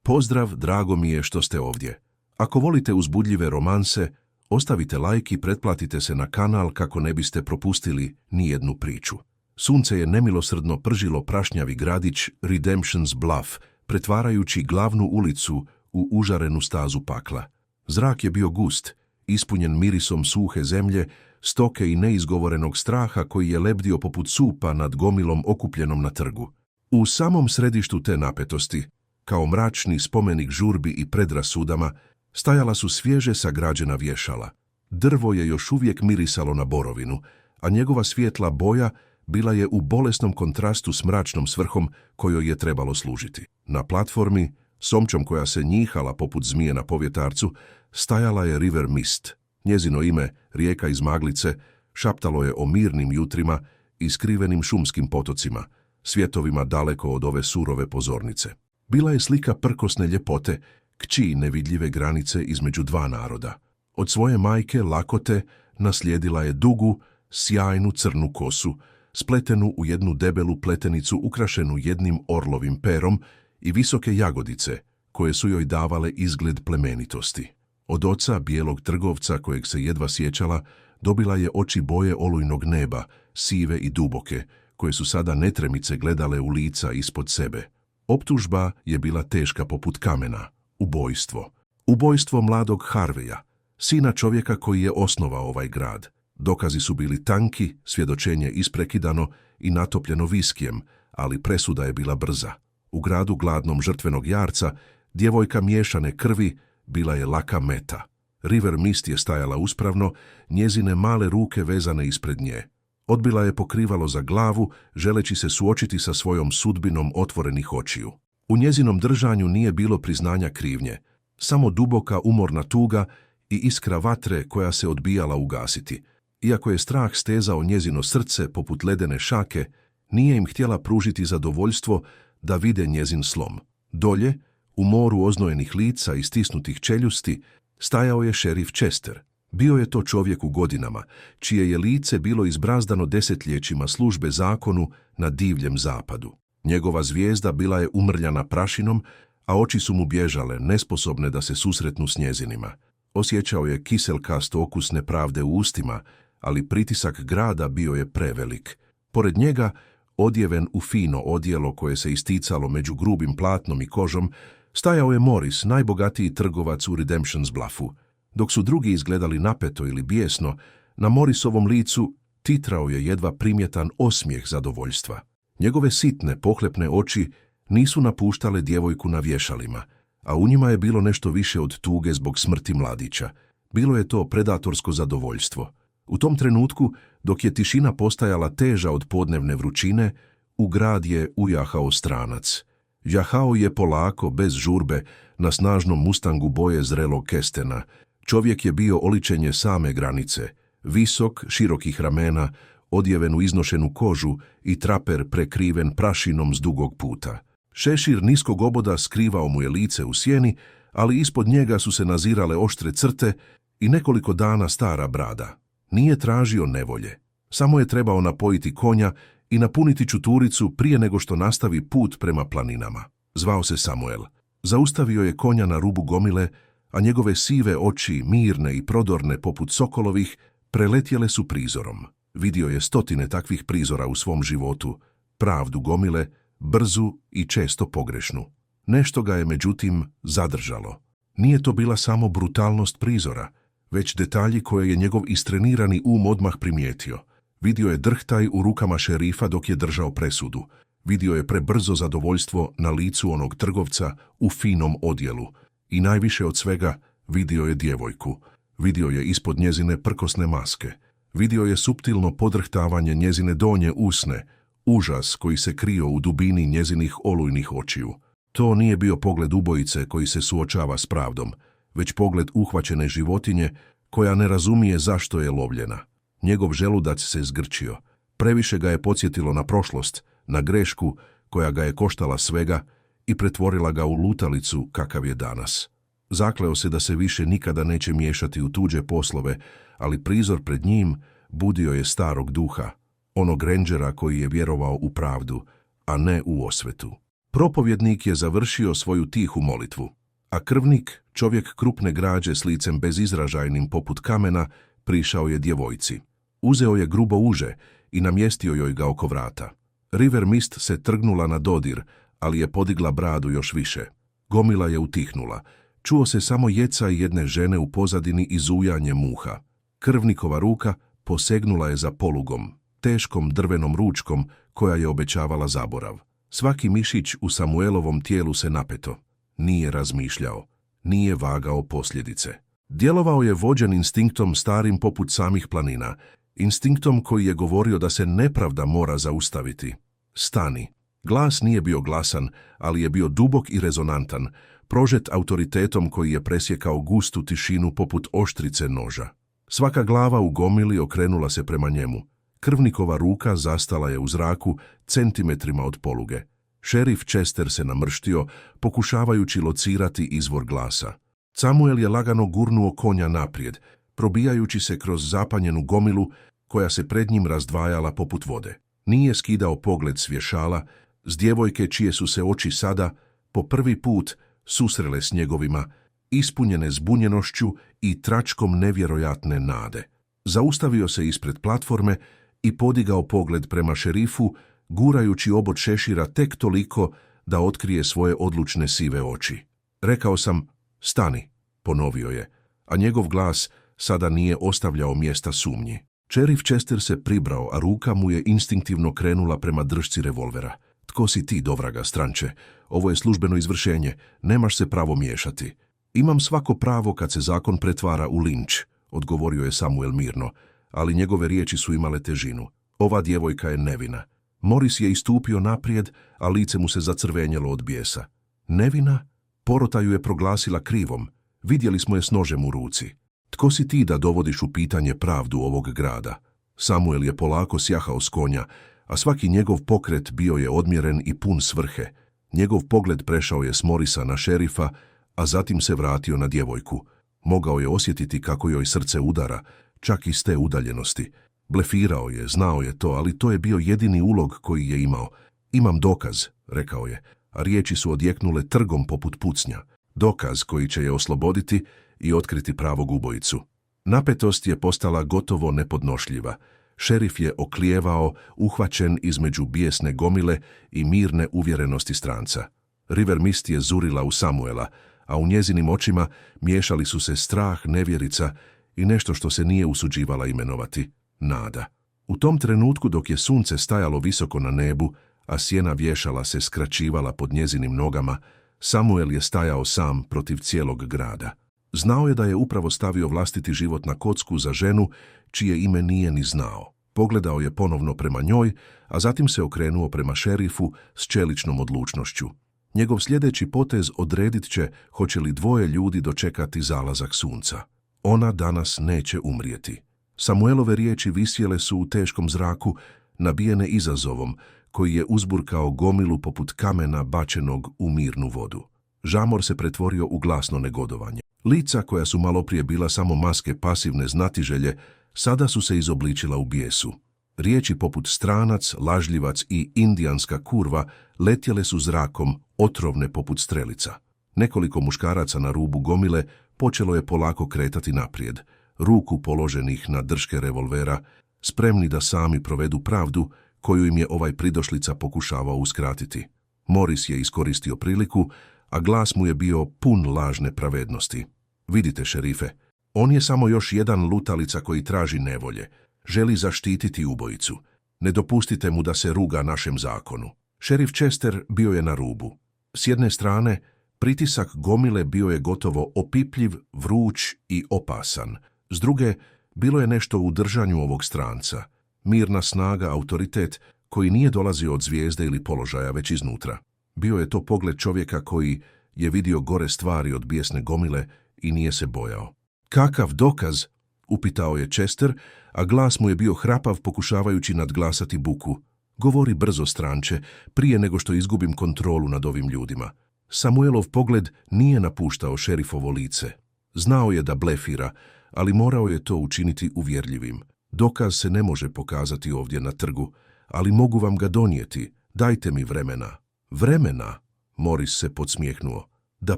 Pozdrav, drago mi je što ste ovdje. Ako volite uzbudljive romanse, ostavite like i pretplatite se na kanal kako ne biste propustili nijednu priču. Sunce je nemilosrdno pržilo prašnjavi gradić Redemption's Bluff, pretvarajući glavnu ulicu u užarenu stazu pakla. Zrak je bio gust, ispunjen mirisom suhe zemlje, stoke i neizgovorenog straha koji je lebdio poput supa nad gomilom okupljenom na trgu. U samom središtu te napetosti, kao mračni spomenik žurbi i predrasudama, stajala su svježe sagrađena vješala. Drvo je još uvijek mirisalo na borovinu, a njegova svijetla boja bila je u bolesnom kontrastu s mračnom svrhom kojoj je trebalo služiti. Na platformi, s omčom koja se njihala poput zmije na povjetarcu, stajala je River Mist. Njezino ime, rijeka iz maglice, šaptalo je o mirnim jutrima i skrivenim šumskim potocima, svjetovima daleko od ove surove pozornice. Bila je slika prkosne ljepote, kći nevidljive granice između dva naroda. Od svoje majke, Lakote, naslijedila je dugu, sjajnu crnu kosu, spletenu u jednu debelu pletenicu ukrašenu jednim orlovim perom i visoke jagodice, koje su joj davale izgled plemenitosti. Od oca, bijelog trgovca kojeg se jedva sjećala, dobila je oči boje olujnog neba, sive i duboke, koje su sada netremice gledale u lica ispod sebe. Optužba je bila teška poput kamena. Ubojstvo. Ubojstvo mladog Harveya, sina čovjeka koji je osnovao ovaj grad. Dokazi su bili tanki, svjedočenje isprekidano i natopljeno viskijem, ali presuda je bila brza. U gradu gladnom žrtvenog jarca, djevojka miješane krvi bila je laka meta. River Mist je stajala uspravno, njezine male ruke vezane ispred nje. Odbila je pokrivalo za glavu, želeći se suočiti sa svojom sudbinom otvorenih očiju. U njezinom držanju nije bilo priznanja krivnje, samo duboka umorna tuga i iskra vatre koja se odbijala ugasiti. Iako je strah stezao njezino srce poput ledene šake, nije im htjela pružiti zadovoljstvo da vide njezin slom. Dolje, u moru oznojenih lica i stisnutih čeljusti, stajao je šerif Chester. Bio je to čovjek u godinama, čije je lice bilo izbrazdano desetljećima službe zakonu na divljem zapadu. Njegova zvijezda bila je umrljana prašinom, a oči su mu bježale, nesposobne da se susretnu s njezinima. Osjećao je kiselkast okus nepravde u ustima, ali pritisak grada bio je prevelik. Pored njega, odjeven u fino odjelo koje se isticalo među grubim platnom i kožom, stajao je Morris, najbogatiji trgovac u Redemption's Bluffu. Dok su drugi izgledali napeto ili bijesno, na Morrisovom licu titrao je jedva primjetan osmijeh zadovoljstva. Njegove sitne, pohlepne oči nisu napuštale djevojku na vješalima, a u njima je bilo nešto više od tuge zbog smrti mladića. Bilo je to predatorsko zadovoljstvo. U tom trenutku, dok je tišina postajala teža od podnevne vrućine, u grad je ujahao stranac. Jahao je polako, bez žurbe, na snažnom mustangu boje zrelog kestena. Čovjek je bio oličenje same granice, visok, širokih ramena, odjeven u iznošenu kožu i traper prekriven prašinom s dugog puta. Šešir niskog oboda skrivao mu je lice u sjeni, ali ispod njega su se nazirale oštre crte i nekoliko dana stara brada. Nije tražio nevolje, samo je trebao napojiti konja i napuniti čuturicu prije nego što nastavi put prema planinama. Zvao se Samuel. Zaustavio je konja na rubu gomile, a njegove sive oči, mirne i prodorne poput sokolovih, preletjele su prizorom. Vidio je stotine takvih prizora u svom životu, pravdu gomile, brzu i često pogrešnu. Nešto ga je međutim zadržalo. Nije to bila samo brutalnost prizora, već detalji koje je njegov istrenirani odmah primijetio. Vidio je drhtaj u rukama šerifa dok je držao presudu. Vidio je prebrzo zadovoljstvo na licu onog trgovca u finom odjelu. I najviše od svega vidio je djevojku. Vidio je ispod njezine prkosne maske. Vidio je suptilno podrhtavanje njezine donje usne, užas koji se krio u dubini njezinih olujnih očiju. To nije bio pogled ubojice koji se suočava s pravdom, već pogled uhvaćene životinje koja ne razumije zašto je lovljena. Njegov želudac se zgrčio. Previše ga je podsjetilo na prošlost, na grešku koja ga je koštala svega i pretvorila ga u lutalicu kakav je danas. Zakleo se da se više nikada neće miješati u tuđe poslove, ali prizor pred njim budio je starog duha, onog rendžera koji je vjerovao u pravdu, a ne u osvetu. Propovjednik je završio svoju tihu molitvu, a krvnik, čovjek krupne građe s licem bezizražajnim poput kamena, prišao je djevojci. Uzeo je grubo uže i namjestio joj ga oko vrata. River Mist se trgnula na dodir, ali je podigla bradu još više. Gomila je utihnula. Čuo se samo jecaj jedne žene u pozadini i zujanje muha. Krvnikova ruka posegnula je za polugom, teškom drvenom ručkom koja je obećavala zaborav. Svaki mišić u Samuelovom tijelu se napeto. Nije razmišljao, nije vagao posljedice. Djelovao je vođen instinktom starim poput samih planina, instinktom koji je govorio da se nepravda mora zaustaviti. Stani. Glas nije bio glasan, ali je bio dubok i rezonantan, prožet autoritetom koji je presjekao gustu tišinu poput oštrice noža. Svaka glava u gomili okrenula se prema njemu. Krvnikova ruka zastala je u zraku centimetrima od poluge. Šerif Chester se namrštio, pokušavajući locirati izvor glasa. Samuel je lagano gurnuo konja naprijed, probijajući se kroz zapanjenu gomilu koja se pred njim razdvajala poput vode. Nije skidao pogled s vješala, s djevojke čije su se oči sada, po prvi put, susrele s njegovima, ispunjene zbunjenošću i tračkom nevjerojatne nade. Zaustavio se ispred platforme i podigao pogled prema šerifu, gurajući obod šešira tek toliko da otkrije svoje odlučne sive oči. Rekao sam, stani, ponovio je, a njegov glas sada nije ostavljao mjesta sumnji. Šerif Chester se pribrao, a ruka mu je instinktivno krenula prema držci revolvera. Tko si ti, dovraga stranče? Ovo je službeno izvršenje, nemaš se pravo miješati. Imam svako pravo kad se zakon pretvara u linč, odgovorio je Samuel mirno, ali njegove riječi su imale težinu. Ova djevojka je nevina. Morris je istupio naprijed, a lice mu se zacrvenjelo od bijesa. Nevina? Porota ju je proglasila krivom. Vidjeli smo je s nožem u ruci. Tko si ti da dovodiš u pitanje pravdu ovog grada? Samuel je polako sjahao s konja, a svaki njegov pokret bio je odmjeren i pun svrhe. Njegov pogled prešao je s Morrisa na šerifa, a zatim se vratio na djevojku. Mogao je osjetiti kako joj srce udara, čak i s te udaljenosti. Blefirao je, znao je to, ali to je bio jedini ulog koji je imao. Imam dokaz, rekao je, a riječi su odjeknule trgom poput pucnja. Dokaz koji će je osloboditi i otkriti pravog ubojicu. Napetost je postala gotovo nepodnošljiva. Šerif je oklijevao, uhvaćen između bijesne gomile i mirne uvjerenosti stranca. River Mist je zurila u Samuela, a u njezinim očima miješali su se strah, nevjerica i nešto što se nije usuđivala imenovati nada. U tom trenutku dok je sunce stajalo visoko na nebu, a sjena vješala se skraćivala pod njezinim nogama, Samuel je stajao sam protiv cijelog grada. Znao je da je upravo stavio vlastiti život na kocku za ženu čije ime nije ni znao. Pogledao je ponovno prema njoj, a zatim se okrenuo prema šerifu s čeličnom odlučnošću. Njegov sljedeći potez odredit će hoće li dvoje ljudi dočekati zalazak sunca. Ona danas neće umrijeti. Samuelove riječi visjele su u teškom zraku, nabijene izazovom, koji je uzburkao gomilu poput kamena bačenog u mirnu vodu. Žamor se pretvorio u glasno negodovanje. Lica koja su maloprije bila samo maske pasivne znatiželje, sada su se izobličila u bijesu. Riječi poput stranac, lažljivac i indijanska kurva letjele su zrakom, otrovne poput strelica. Nekoliko muškaraca na rubu gomile počelo je polako kretati naprijed, ruku položenih na drške revolvera, spremni da sami provedu pravdu koju im je ovaj pridošlica pokušavao uskratiti. Morris je iskoristio priliku, a glas mu je bio pun lažne pravednosti. Vidite, šerife, on je samo još jedan lutalica koji traži nevolje. Želi zaštititi ubojicu. Ne dopustite mu da se ruga našem zakonu. Šerif Chester bio je na rubu. S jedne strane, pritisak gomile bio je gotovo opipljiv, vruć i opasan. S druge, bilo je nešto u držanju ovog stranca. Mirna snaga, autoritet, koji nije dolazio od zvijezde ili položaja, već iznutra. Bio je to pogled čovjeka koji je vidio gore stvari od bijesne gomile i nije se bojao. Kakav dokaz? Upitao je Chester, a glas mu je bio hrapav pokušavajući nadglasati buku. Govori brzo, stranče, prije nego što izgubim kontrolu nad ovim ljudima. Samuelov pogled nije napuštao šerifovo lice. Znao je da blefira, ali morao je to učiniti uvjerljivim. Dokaz se ne može pokazati ovdje na trgu, ali mogu vam ga donijeti. Dajte mi vremena. Vremena, Morris se podsmijehnuo. Da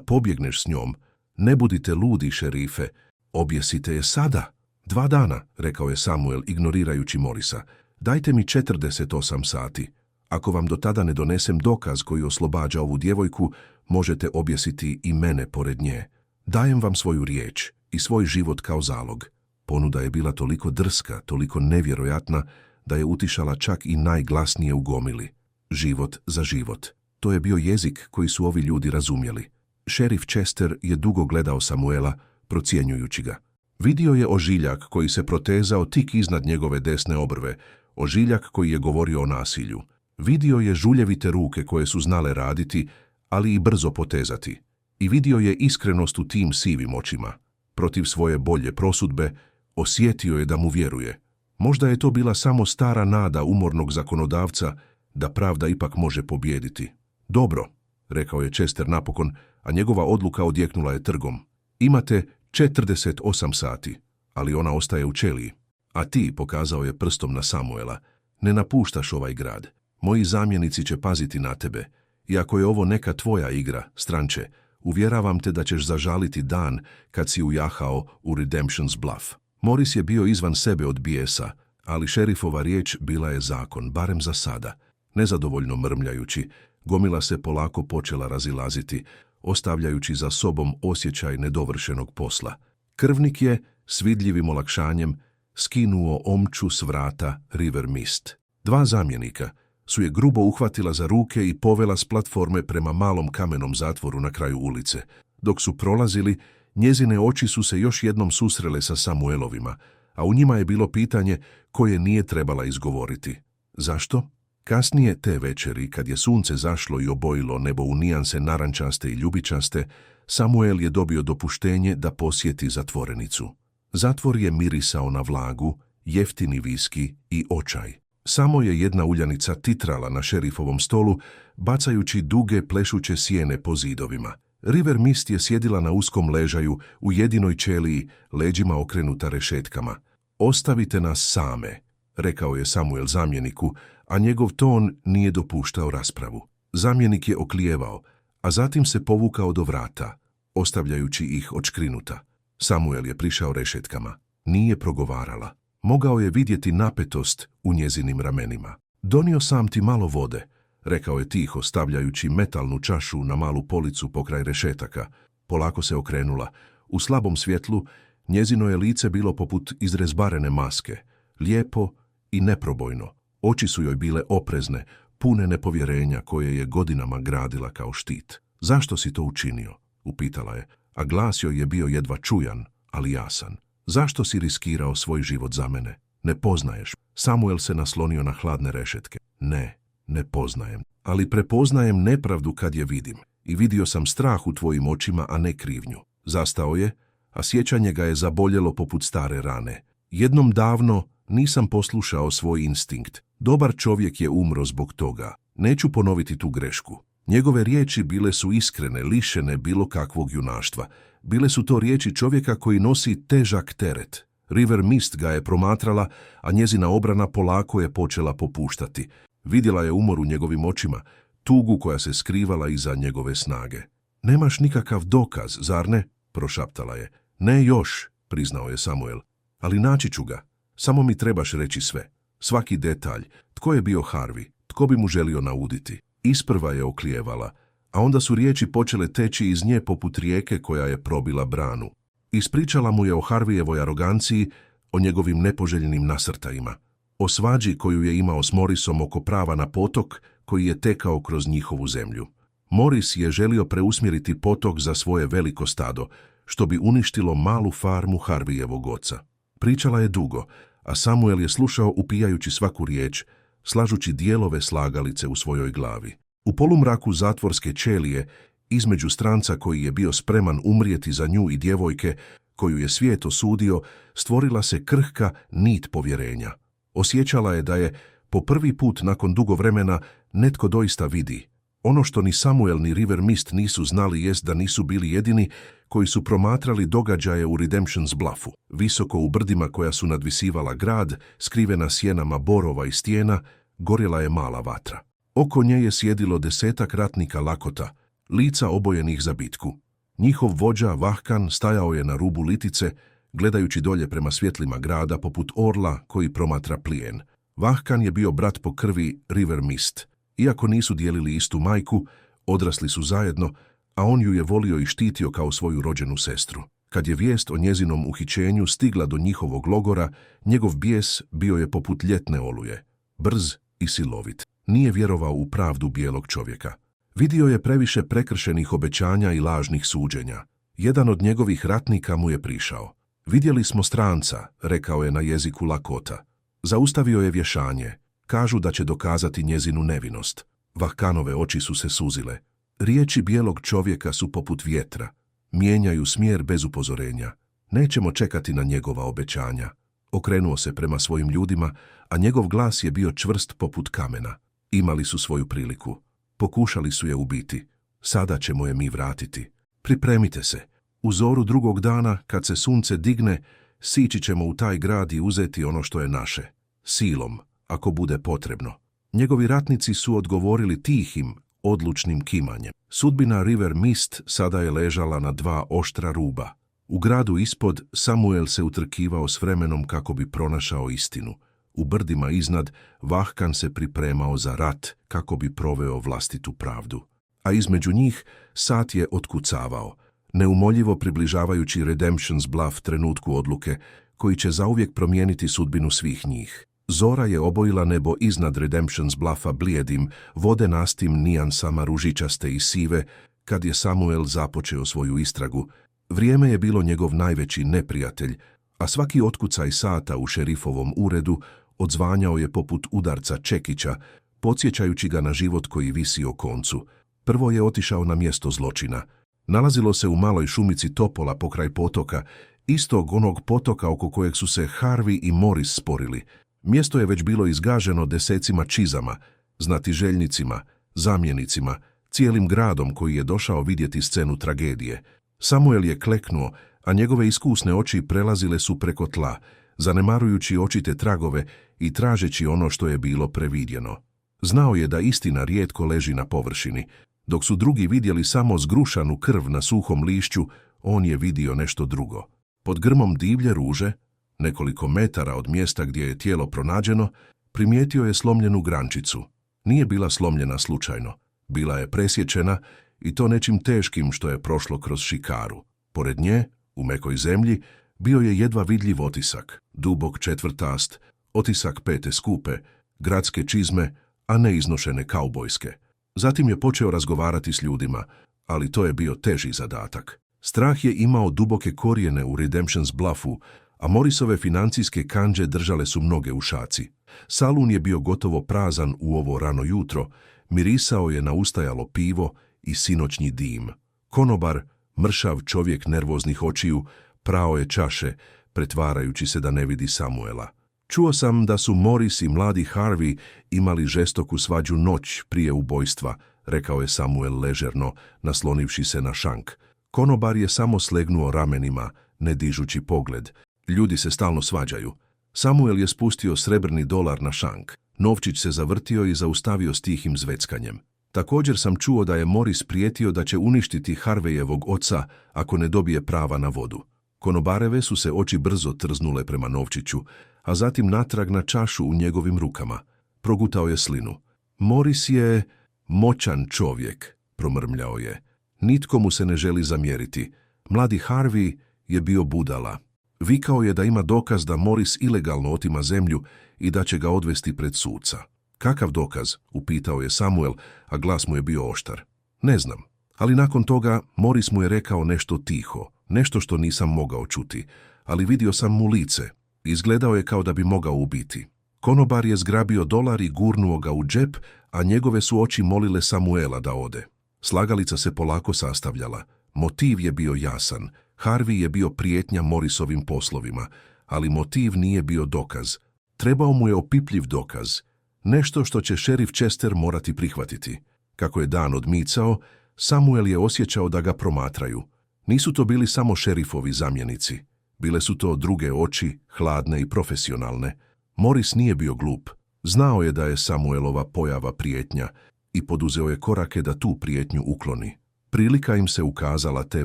pobjegneš s njom. Ne budite ludi, šerife. Objesite je sada. 2 dana, rekao je Samuel, ignorirajući Morrisa. Dajte mi 48 sati. Ako vam do tada ne donesem dokaz koji oslobađa ovu djevojku, možete objesiti i mene pored nje. Dajem vam svoju riječ i svoj život kao zalog. Ponuda je bila toliko drska, toliko nevjerojatna, da je utišala čak i najglasnije u gomili. Život za život. To je bio jezik koji su ovi ljudi razumjeli. Šerif Chester je dugo gledao Samuela, procjenjujući ga. Vidio je ožiljak koji se protezao tik iznad njegove desne obrve, ožiljak koji je govorio o nasilju. Vidio je žuljevite ruke koje su znale raditi, ali i brzo potezati. I vidio je iskrenost u tim sivim očima. Protiv svoje bolje prosudbe, osjetio je da mu vjeruje. Možda je to bila samo stara nada umornog zakonodavca da pravda ipak može pobijediti. Dobro, rekao je Chester napokon, a njegova odluka odjeknula je trgom. Imate 48 sati, ali ona ostaje u ćeliji. A ti, pokazao je prstom na Samuela, ne napuštaš ovaj grad. Moji zamjenici će paziti na tebe. I ako je ovo neka tvoja igra, stranče, uvjeravam te da ćeš zažaliti dan kad si ujahao u Redemption's Bluff. Morris je bio izvan sebe od bijesa, ali šerifova riječ bila je zakon, barem za sada. Nezadovoljno mrmljajući, gomila se polako počela razilaziti, ostavljajući za sobom osjećaj nedovršenog posla. Krvnik je, s vidljivim olakšanjem, skinuo omču s vrata River Mist. 2 zamjenika su je grubo uhvatila za ruke i povela s platforme prema malom kamenom zatvoru na kraju ulice. Dok su prolazili, njezine oči su se još jednom susrele sa Samuelovima, a u njima je bilo pitanje koje nije trebala izgovoriti. Zašto? Kasnije te večeri, kad je sunce zašlo i obojilo nebo u nijanse narančaste i ljubičaste, Samuel je dobio dopuštenje da posjeti zatvorenicu. Zatvor je mirisao na vlagu, jeftini viski i očaj. Samo je jedna uljanica titrala na šerifovom stolu, bacajući duge plešuće sjene po zidovima. River Mist je sjedila na uskom ležaju u jedinoj ćeliji, leđima okrenuta rešetkama. Ostavite nas same, rekao je Samuel zamjeniku, a njegov ton nije dopuštao raspravu. Zamjenik je oklijevao, a zatim se povukao do vrata, ostavljajući ih odškrinuta. Samuel je prišao rešetkama. Nije progovarala. Mogao je vidjeti napetost u njezinim ramenima. Donio sam ti malo vode, rekao je tiho, stavljajući metalnu čašu na malu policu pokraj rešetaka. Polako se okrenula. U slabom svjetlu njezino je lice bilo poput izrezbarene maske, lijepo i neprobojno. Oči su joj bile oprezne, pune nepovjerenja koje je godinama gradila kao štit. Zašto si to učinio? Upitala je, a glas joj je bio jedva čujan, ali jasan. Zašto si riskirao svoj život za mene? Ne poznaješ. Samuel se naslonio na hladne rešetke. Ne poznajem. Ali prepoznajem nepravdu kad je vidim. I vidio sam strah u tvojim očima, a ne krivnju. Zastao je, a sjećanje ga je zaboljelo poput stare rane. Jednom davno nisam poslušao svoj instinkt. Dobar čovjek je umro zbog toga. Neću ponoviti tu grešku. Njegove riječi bile su iskrene, lišene bilo kakvog junaštva. Bile su to riječi čovjeka koji nosi težak teret. River Mist ga je promatrala, a njezina obrana polako je počela popuštati. Vidjela je umor u njegovim očima, tugu koja se skrivala iza njegove snage. Nemaš nikakav dokaz, zar ne? Prošaptala je. Ne još, priznao je Samuel. Ali naći ću ga. Samo mi trebaš reći sve. Svaki detalj. Tko je bio Harvey? Tko bi mu želio nauditi? Isprva je oklijevala, a onda su riječi počele teći iz nje poput rijeke koja je probila branu. Ispričala mu je o Harveyevoj aroganciji, o njegovim nepoželjenim nasrtajima, o svađi koju je imao s Morrisom oko prava na potok koji je tekao kroz njihovu zemlju. Morris je želio preusmjeriti potok za svoje veliko stado, što bi uništilo malu farmu Harveyevog oca. Pričala je dugo, a Samuel je slušao upijajući svaku riječ, slažući dijelove slagalice u svojoj glavi. U polumraku zatvorske ćelije, između stranca koji je bio spreman umrijeti za nju i djevojke, koju je svijet osudio, stvorila se krhka nit povjerenja. Osjećala je da je, po prvi put nakon dugo vremena, netko doista vidi. Ono što ni Samuel ni River Mist nisu znali jest da nisu bili jedini koji su promatrali događaje u Redemption's Bluffu. Visoko u brdima koja su nadvisivala grad, skrivena sjenama borova i stijena, gorjela je mala vatra. Oko nje je sjedilo 10 ratnika Lakota, lica obojenih za bitku. Njihov vođa, Vahkan, stajao je na rubu litice, gledajući dolje prema svjetlima grada poput orla koji promatra plijen. Vahkan je bio brat po krvi River Mist. Iako nisu dijelili istu majku, odrasli su zajedno, a on ju je volio i štitio kao svoju rođenu sestru. Kad je vijest o njezinom uhićenju stigla do njihovog logora, njegov bijes bio je poput ljetne oluje, brz i silovit. Nije vjerovao u pravdu bijelog čovjeka. Vidio je previše prekršenih obećanja i lažnih suđenja. Jedan od njegovih ratnika mu je prišao. Vidjeli smo stranca, rekao je na jeziku Lakota. Zaustavio je vješanje. Kažu da će dokazati njezinu nevinost. Vahkanove oči su se suzile. Riječi bijelog čovjeka su poput vjetra. Mijenjaju smjer bez upozorenja. Nećemo čekati na njegova obećanja. Okrenuo se prema svojim ljudima, a njegov glas je bio čvrst poput kamena. Imali su svoju priliku. Pokušali su je ubiti. Sada ćemo je mi vratiti. Pripremite se. U zoru drugog dana, kad se sunce digne, sići ćemo u taj grad i uzeti ono što je naše. Silom, ako bude potrebno. Njegovi ratnici su odgovorili tihim, odlučnim kimanjem. Sudbina River Mist sada je ležala na 2 oštra ruba. U gradu ispod Samuel se utrkivao s vremenom kako bi pronašao istinu. U brdima iznad Vahkan se pripremao za rat kako bi proveo vlastitu pravdu. A između njih sat je otkucavao, neumoljivo približavajući Redemption's Bluff trenutku odluke koji će zauvijek promijeniti sudbinu svih njih. Zora je obojila nebo iznad Redemption's Bluffa blijedim, vodenastim nijansama ružičaste i sive, kad je Samuel započeo svoju istragu. Vrijeme je bilo njegov najveći neprijatelj, a svaki otkucaj sata u šerifovom uredu odzvanjao je poput udarca čekića, podsjećajući ga na život koji visi o koncu. Prvo je otišao na mjesto zločina. Nalazilo se u maloj šumici topola pokraj potoka, istog onog potoka oko kojeg su se Harvey i Morris sporili. Mjesto je već bilo izgaženo desecima čizama, znatiželjnicima, zamjenicima, cijelim gradom koji je došao vidjeti scenu tragedije. Samuel je kleknuo, a njegove iskusne oči prelazile su preko tla, zanemarujući očite tragove i tražeći ono što je bilo previdjeno. Znao je da istina rijetko leži na površini. Dok su drugi vidjeli samo zgrušanu krv na suhom lišću, on je vidio nešto drugo. Pod grmom divlje ruže, nekoliko metara od mjesta gdje je tijelo pronađeno, primijetio je slomljenu grančicu. Nije bila slomljena slučajno. Bila je presječena i to nečim teškim što je prošlo kroz šikaru. Pored nje, u mekoj zemlji, bio je jedva vidljiv otisak, dubok četvrtast, otisak pete skupe, gradske čizme, a ne iznošene kaubojske. Zatim je počeo razgovarati s ljudima, ali to je bio teži zadatak. Strah je imao duboke korijene u Redemption's Bluffu, a Morrisove financijske kandže držale su mnoge u šaci. Salun je bio gotovo prazan u ovo rano jutro, mirisao je na ustajalo pivo i sinoćnji dim. Konobar, mršav čovjek nervoznih očiju, prao je čaše, pretvarajući se da ne vidi Samuela. Čuo sam da su Morris i mladi Harvey imali žestoku svađu noć prije ubojstva, rekao je Samuel ležerno, naslonivši se na šank. Konobar je samo slegnuo ramenima, ne dižući pogled. Ljudi se stalno svađaju. Samuel je spustio srebrni dolar na šank. Novčić se zavrtio i zaustavio s tihim zveckanjem. Također sam čuo da je Morris prijetio da će uništiti Harveyjevog oca ako ne dobije prava na vodu. Konobareve su se oči brzo trznule prema Novčiću, a zatim natrag na čašu u njegovim rukama. Progutao je slinu. Morris je moćan čovjek, promrmljao je. Nitko mu se ne želi zamjeriti. Mladi Harvey je bio budala. Vikao je da ima dokaz da Morris ilegalno otima zemlju i da će ga odvesti pred suca. Kakav dokaz? Upitao je Samuel, a glas mu je bio oštar. Ne znam, ali nakon toga Morris mu je rekao nešto tiho, nešto što nisam mogao čuti, ali vidio sam mu lice. Izgledao je kao da bi mogao ubiti. Konobar je zgrabio dolar i gurnuo ga u džep, a njegove su oči molile Samuela da ode. Slagalica se polako sastavljala. Motiv je bio jasan. Harvey je bio prijetnja Morrisovim poslovima, ali motiv nije bio dokaz. Trebao mu je opipljiv dokaz. Nešto što će šerif Chester morati prihvatiti. Kako je dan odmicao, Samuel je osjećao da ga promatraju. Nisu to bili samo šerifovi zamjenici. Bile su to druge oči, hladne i profesionalne. Morris nije bio glup. Znao je da je Samuelova pojava prijetnja i poduzeo je korake da tu prijetnju ukloni. Prilika im se ukazala te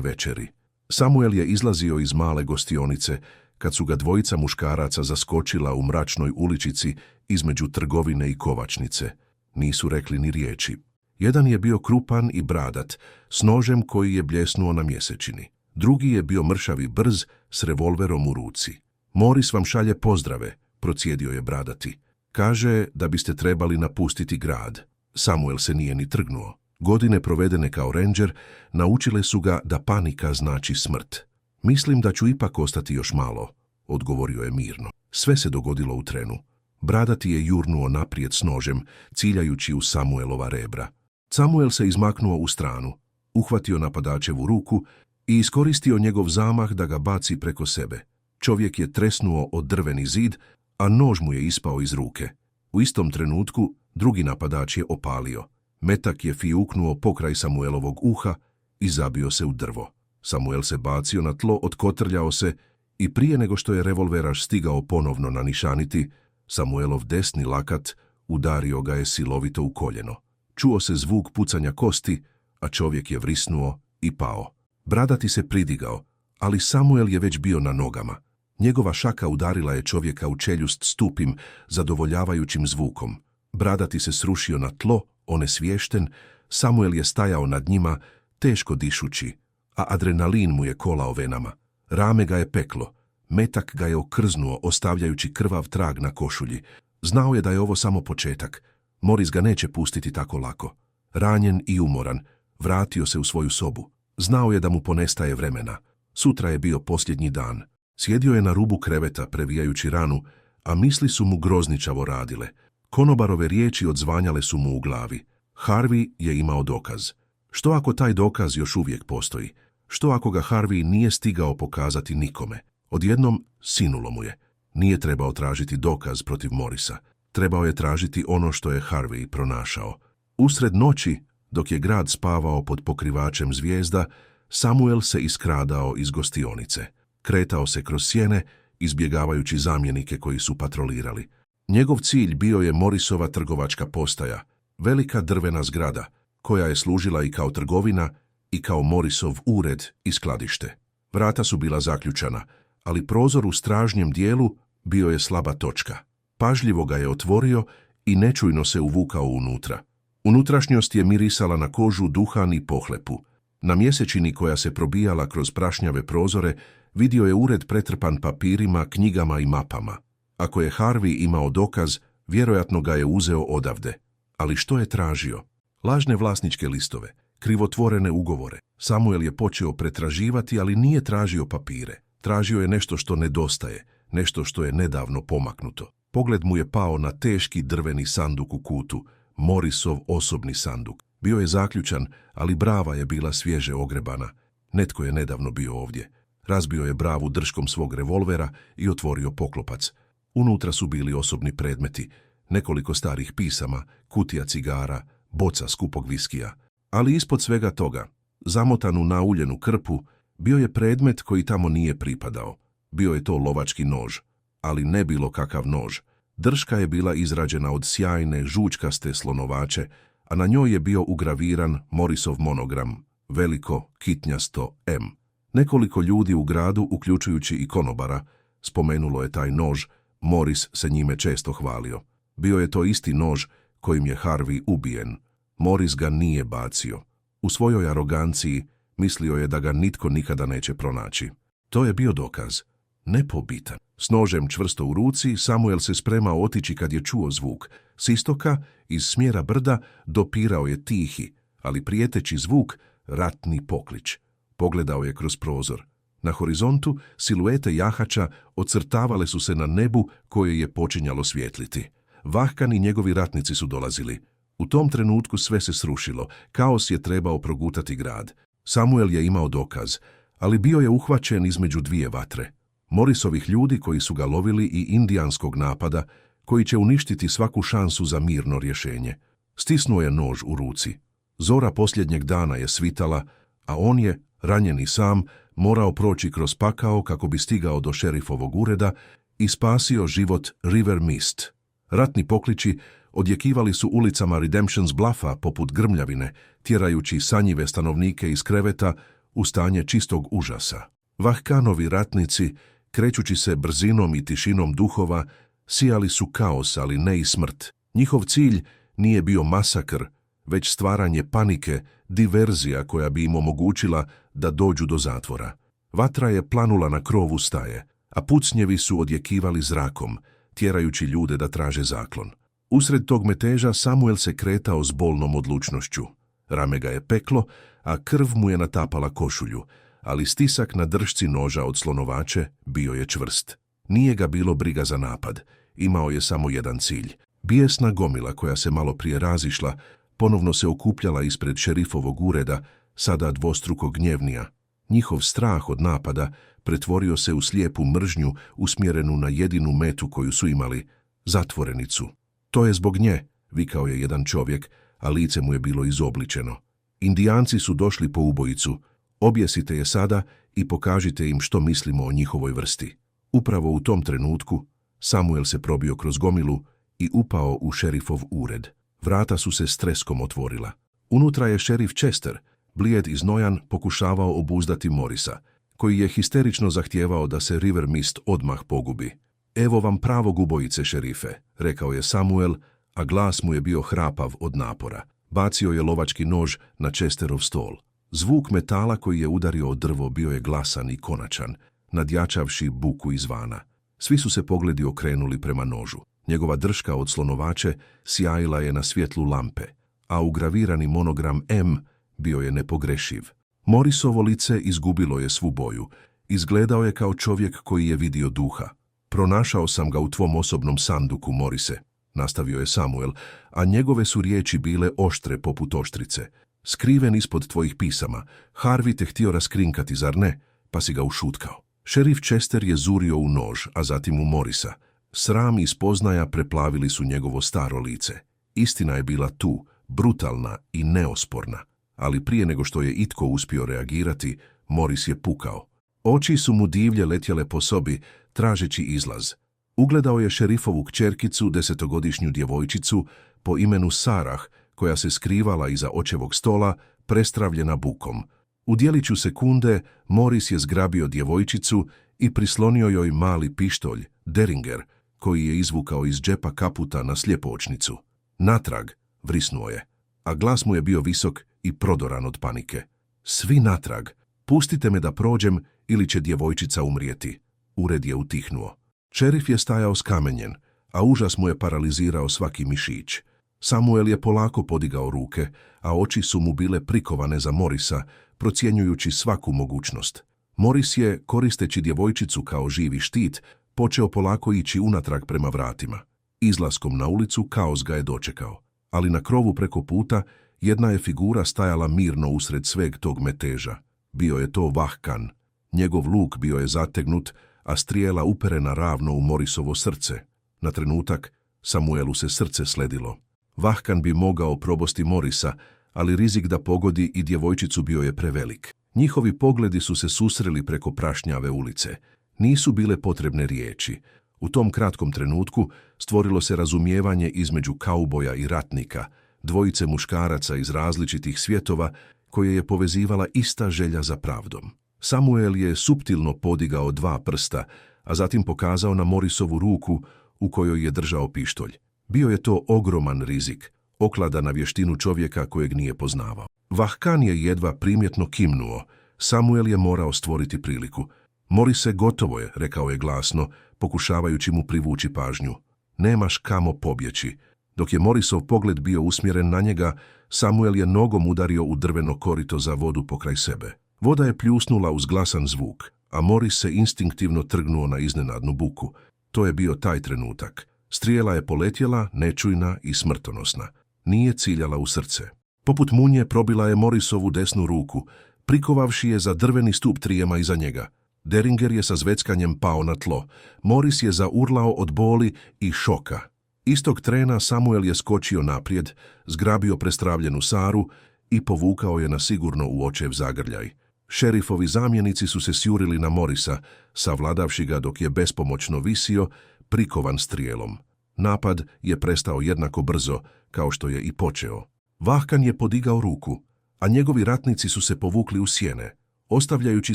večeri. Samuel je izlazio iz male gostionice kad su ga dvojica muškaraca zaskočila u mračnoj uličici između trgovine i kovačnice. Nisu rekli ni riječi. Jedan je bio krupan i bradat, s nožem koji je bljesnuo na mjesečini. Drugi je bio mršav i brz, s revolverom u ruci. Moris vam šalje pozdrave, procjedio je bradati. Kaže da biste trebali napustiti grad. Samuel se nije ni trgnuo. Godine provedene kao rendžer naučile su ga da panika znači smrt. Mislim da ću ipak ostati još malo, odgovorio je mirno. Sve se dogodilo u trenu. Bradati je jurnuo naprijed s nožem, ciljajući u Samuelova rebra. Samuel se izmaknuo u stranu, uhvatio napadačevu ruku i iskoristio njegov zamah da ga baci preko sebe. Čovjek je tresnuo od drveni zid, a nož mu je ispao iz ruke. U istom trenutku drugi napadač je opalio. Metak je fijuknuo pokraj Samuelovog uha i zabio se u drvo. Samuel se bacio na tlo, otkotrljao se i prije nego što je revolveraš stigao ponovno nanišaniti, Samuelov desni lakat udario ga je silovito u koljeno. Čuo se zvuk pucanja kosti, a čovjek je vrisnuo i pao. Bradati se pridigao, ali Samuel je već bio na nogama. Njegova šaka udarila je čovjeka u čeljust s tupim, zadovoljavajućim zvukom. Bradati se srušio na tlo, onesviješten, Samuel je stajao nad njima, teško dišući, a adrenalin mu je kolao venama. Rame ga je peklo, metak ga je okrznuo, ostavljajući krvav trag na košulji. Znao je da je ovo samo početak. Moris ga neće pustiti tako lako. Ranjen i umoran, vratio se u svoju sobu. Znao je da mu ponestaje vremena. Sutra je bio posljednji dan. Sjedio je na rubu kreveta, previjajući ranu, a misli su mu grozničavo radile. Konobarove riječi odzvanjale su mu u glavi. Harvey je imao dokaz. Što ako taj dokaz još uvijek postoji? Što ako ga Harvey nije stigao pokazati nikome? Odjednom sinulo mu je. Nije trebao tražiti dokaz protiv Morisa. Trebao je tražiti ono što je Harvey pronašao. Usred noći, dok je grad spavao pod pokrivačem zvijezda, Samuel se iskradao iz gostionice. Kretao se kroz sjene, izbjegavajući zamjenike koji su patrolirali. Njegov cilj bio je Morisova trgovačka postaja, velika drvena zgrada, koja je služila i kao trgovina i kao Morisov ured i skladište. Vrata su bila zaključana, ali prozor u stražnjem dijelu bio je slaba točka. Pažljivo ga je otvorio i nečujno se uvukao unutra. Unutrašnjost je mirisala na kožu, duhan i pohlepu. Na mjesečini koja se probijala kroz prašnjave prozore vidio je ured pretrpan papirima, knjigama i mapama. Ako je Harvey imao dokaz, vjerojatno ga je uzeo odavde. Ali što je tražio? Lažne vlasničke listove, krivotvorene ugovore. Samuel je počeo pretraživati, ali nije tražio papire. Tražio je nešto što nedostaje, nešto što je nedavno pomaknuto. Pogled mu je pao na teški drveni sanduk u kutu, Morisov osobni sanduk. Bio je zaključan, ali brava je bila svježe ogrebana. Netko je nedavno bio ovdje. Razbio je bravu drškom svog revolvera i otvorio poklopac. Unutra su bili osobni predmeti, nekoliko starih pisama, kutija cigara, boca skupog viskija. Ali ispod svega toga, zamotan u nauljenu krpu, bio je predmet koji tamo nije pripadao. Bio je to lovački nož, ali ne bilo kakav nož. Drška je bila izrađena od sjajne, žučkaste slonovače, a na njoj je bio ugraviran Morisov monogram, veliko, kitnjasto M. Nekoliko ljudi u gradu, uključujući i konobara, spomenulo je taj nož, Moris se njime često hvalio. Bio je to isti nož kojim je Harvey ubijen. Moris ga nije bacio. U svojoj aroganciji mislio je da ga nitko nikada neće pronaći. To je bio dokaz. Nepobitan. S nožem čvrsto u ruci, Samuel se spremao otići kad je čuo zvuk. S istoka, iz smjera brda, dopirao je tihi, ali prijeteći zvuk, ratni poklič. Pogledao je kroz prozor. Na horizontu siluete jahača ocrtavale su se na nebu koje je počinjalo svijetliti. Vahkan i njegovi ratnici su dolazili. U tom trenutku sve se srušilo. Kaos je trebao progutati grad. Samuel je imao dokaz, ali bio je uhvaćen između dvije vatre. Morisovih ljudi koji su ga lovili i indijanskog napada, koji će uništiti svaku šansu za mirno rješenje. Stisnuo je nož u ruci. Zora posljednjeg dana je svitala, a on je, ranjeni sam, morao proći kroz pakao kako bi stigao do šerifovog ureda i spasio život River Mist. Ratni pokliči odjekivali su ulicama Redemption's Bluffa poput grmljavine, tjerajući sanjive stanovnike iz kreveta u stanje čistog užasa. Vahkanovi ratnici, krećući se brzinom i tišinom duhova, sijali su kaos, ali ne i smrt. Njihov cilj nije bio masakr, već stvaranje panike, diverzija koja bi im omogućila da dođu do zatvora. Vatra je planula na krovu staje, a pucnjevi su odjekivali zrakom, tjerajući ljude da traže zaklon. Usred tog meteža Samuel se kretao s bolnom odlučnošću. Rame ga je peklo, a krv mu je natapala košulju, ali stisak na držci noža od slonovače bio je čvrst. Nije ga bilo briga za napad, imao je samo jedan cilj. Bijesna gomila koja se malo prije razišla, ponovno se okupljala ispred šerifovog ureda, sada dvostruko gnjevnija. Njihov strah od napada pretvorio se u slijepu mržnju usmjerenu na jedinu metu koju su imali, zatvorenicu. To je zbog nje, vikao je jedan čovjek, a lice mu je bilo izobličeno. Indijanci su došli po ubojicu. Objesite je sada i pokažite im što mislimo o njihovoj vrsti. Upravo u tom trenutku Samuel se probio kroz gomilu i upao u šerifov ured. Vrata su se s treskom otvorila. Unutra je šerif Chester, blijed i znojan, pokušavao obuzdati Morisa, koji je histerično zahtijevao da se River Mist odmah pogubi. Evo vam pravog ubojice, šerife, rekao je Samuel, a glas mu je bio hrapav od napora. Bacio je lovački nož na Chesterov stol. Zvuk metala koji je udario o drvo bio je glasan i konačan, nadjačavši buku izvana. Svi su se pogledi okrenuli prema nožu. Njegova drška od slonovače sjajila je na svjetlu lampe, a ugravirani monogram M bio je nepogrešiv. Morisovo lice izgubilo je svu boju. Izgledao je kao čovjek koji je vidio duha. Pronašao sam ga u tvom osobnom sanduku, Morise, nastavio je Samuel, a njegove su riječi bile oštre poput oštrice. Skriven ispod tvojih pisama. Harvey te htio raskrinkati, zar ne? Pa si ga ušutkao. Šerif Chester je zurio u nož, a zatim u Morisa. Sram i spoznaja preplavili su njegovo staro lice. Istina je bila tu, brutalna i neosporna. Ali prije nego što je itko uspio reagirati, Moris je pukao. Oči su mu divlje letjele po sobi, tražeći izlaz. Ugledao je šerifovu kćerkicu, 10-godišnju djevojčicu, po imenu Sarah, koja se skrivala iza očevog stola, prestravljena bukom. U djeliću sekunde Moris je zgrabio djevojčicu i prislonio joj mali pištolj, Deringer, koji je izvukao iz džepa kaputa na slijepoočnicu. Natrag, vrisnuo je, a glas mu je bio visok i prodoran od panike. Svi natrag, pustite me da prođem ili će djevojčica umrijeti. Ured je utihnuo. Šerif je stajao skamenjen, a užas mu je paralizirao svaki mišić. Samuel je polako podigao ruke, a oči su mu bile prikovane za Morisa, procjenjujući svaku mogućnost. Moris je, koristeći djevojčicu kao živi štit, počeo polako ići unatrag prema vratima. Izlaskom na ulicu kaos ga je dočekao, ali na krovu preko puta jedna je figura stajala mirno usred sveg tog meteža. Bio je to Vahkan. Njegov luk bio je zategnut, a strijela uperena ravno u Morisovo srce. Na trenutak Samuelu se srce sledilo. Vahkan bi mogao probosti Morisa, ali rizik da pogodi i djevojčicu bio je prevelik. Njihovi pogledi su se susreli preko prašnjave ulice. Nisu bile potrebne riječi. U tom kratkom trenutku stvorilo se razumijevanje između kauboja i ratnika, dvojice muškaraca iz različitih svjetova koje je povezivala ista želja za pravdom. Samuel je suptilno podigao 2 prsta, a zatim pokazao na Morisovu ruku u kojoj je držao pištolj. Bio je to ogroman rizik, oklada na vještinu čovjeka kojeg nije poznavao. Vahkan je jedva primjetno kimnuo. Samuel je morao stvoriti priliku. Morise, gotovo je, rekao je glasno, pokušavajući mu privući pažnju. Nemaš kamo pobjeći. Dok je Morisov pogled bio usmjeren na njega, Samuel je nogom udario u drveno korito za vodu pokraj sebe. Voda je pljusnula uz glasan zvuk, a Moris se instinktivno trgnuo na iznenadnu buku. To je bio taj trenutak. Strijela je poletjela, nečujna i smrtonosna. Nije ciljala u srce. Poput munje probila je Morisovu desnu ruku, prikovavši je za drveni stup trijema iza njega. Deringer je sa zveckanjem pao na tlo. Moris je zaurlao od boli i šoka. Istog trena Samuel je skočio naprijed, zgrabio prestravljenu Saru i povukao je na sigurno u očev zagrljaj. Šerifovi zamjenici su se sjurili na Morisa, savladavši ga dok je bespomoćno visio, prikovan strijelom. Napad je prestao jednako brzo kao što je i počeo. Vahkan je podigao ruku, a njegovi ratnici su se povukli u sjene, ostavljajući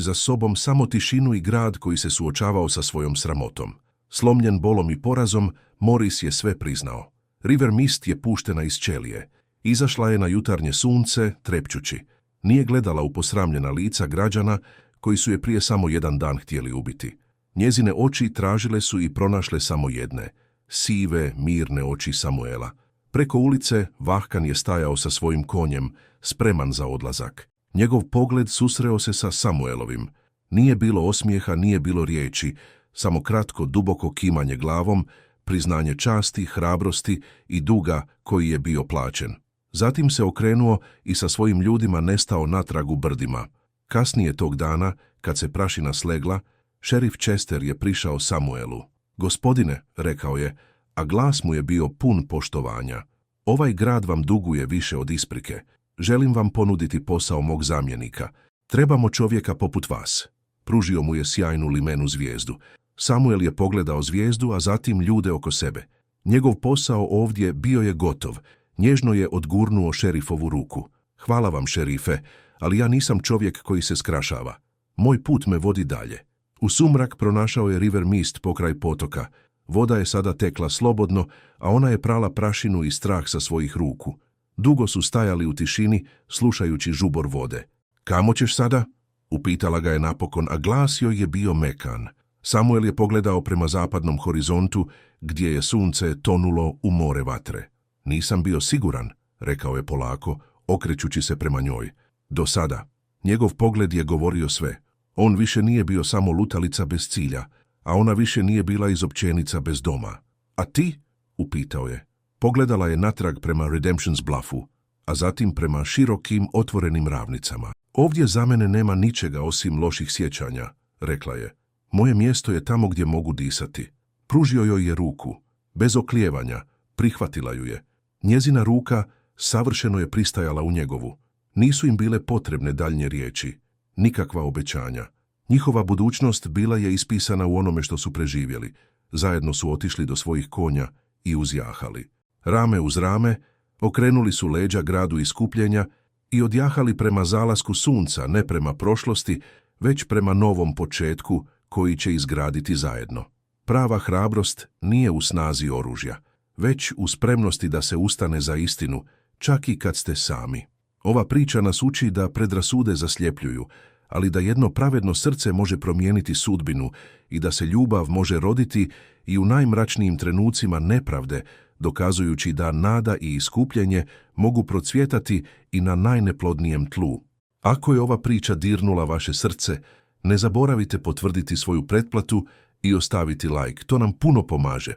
za sobom samo tišinu i grad koji se suočavao sa svojom sramotom. Slomljen bolom i porazom, Morris je sve priznao. River Mist je puštena iz ćelije. Izašla je na jutarnje sunce, trepćući. Nije gledala u posramljena lica građana koji su je prije samo jedan dan htjeli ubiti. Njezine oči tražile su i pronašle samo jedne, sive, mirne oči Samuela. Preko ulice Vahkan je stajao sa svojim konjem, spreman za odlazak. Njegov pogled susreo se sa Samuelovim. Nije bilo osmijeha, nije bilo riječi, samo kratko, duboko kimanje glavom, priznanje časti, hrabrosti i duga koji je bio plaćen. Zatim se okrenuo i sa svojim ljudima nestao natrag u brdima. Kasnije tog dana, kad se prašina slegla, šerif Chester je prišao Samuelu. Gospodine, rekao je, a glas mu je bio pun poštovanja. Ovaj grad vam duguje više od isprike. Želim vam ponuditi posao mog zamjenika. Trebamo čovjeka poput vas. Pružio mu je sjajnu limenu zvijezdu. Samuel je pogledao zvijezdu, a zatim ljude oko sebe. Njegov posao ovdje bio je gotov. Nježno je odgurnuo šerifovu ruku. Hvala vam, šerife, ali ja nisam čovjek koji se skrašava. Moj put me vodi dalje. U sumrak pronašao je River Mist pokraj potoka. Voda je sada tekla slobodno, a ona je prala prašinu i strah sa svojih ruku. Dugo su stajali u tišini, slušajući žubor vode. Kamo ćeš sada? Upitala ga je napokon, a glas joj je bio mekan. Samuel je pogledao prema zapadnom horizontu, gdje je sunce tonulo u more vatre. Nisam bio siguran, rekao je polako, okrećući se prema njoj. Do sada. Njegov pogled je govorio sve. On više nije bio samo lutalica bez cilja, a ona više nije bila izopćenica bez doma. A ti? Upitao je. Pogledala je natrag prema Redemption's Bluffu, a zatim prema širokim, otvorenim ravnicama. Ovdje za mene nema ničega osim loših sjećanja, rekla je. Moje mjesto je tamo gdje mogu disati. Pružio joj je ruku. Bez oklijevanja, prihvatila ju je. Njezina ruka savršeno je pristajala u njegovu. Nisu im bile potrebne daljnje riječi, nikakva obećanja. Njihova budućnost bila je ispisana u onome što su preživjeli. Zajedno su otišli do svojih konja i uzjahali. Rame uz rame, okrenuli su leđa gradu iskupljenja i odjahali prema zalasku sunca, ne prema prošlosti, već prema novom početku koji će izgraditi zajedno. Prava hrabrost nije u snazi oružja, već u spremnosti da se ustane za istinu, čak i kad ste sami. Ova priča nas uči da predrasude zasljepljuju, ali da jedno pravedno srce može promijeniti sudbinu i da se ljubav može roditi i u najmračnijim trenucima nepravde, dokazujući da nada i iskupljenje mogu procvjetati i na najneplodnijem tlu. Ako je ova priča dirnula vaše srce, ne zaboravite potvrditi svoju pretplatu i ostaviti like, to nam puno pomaže.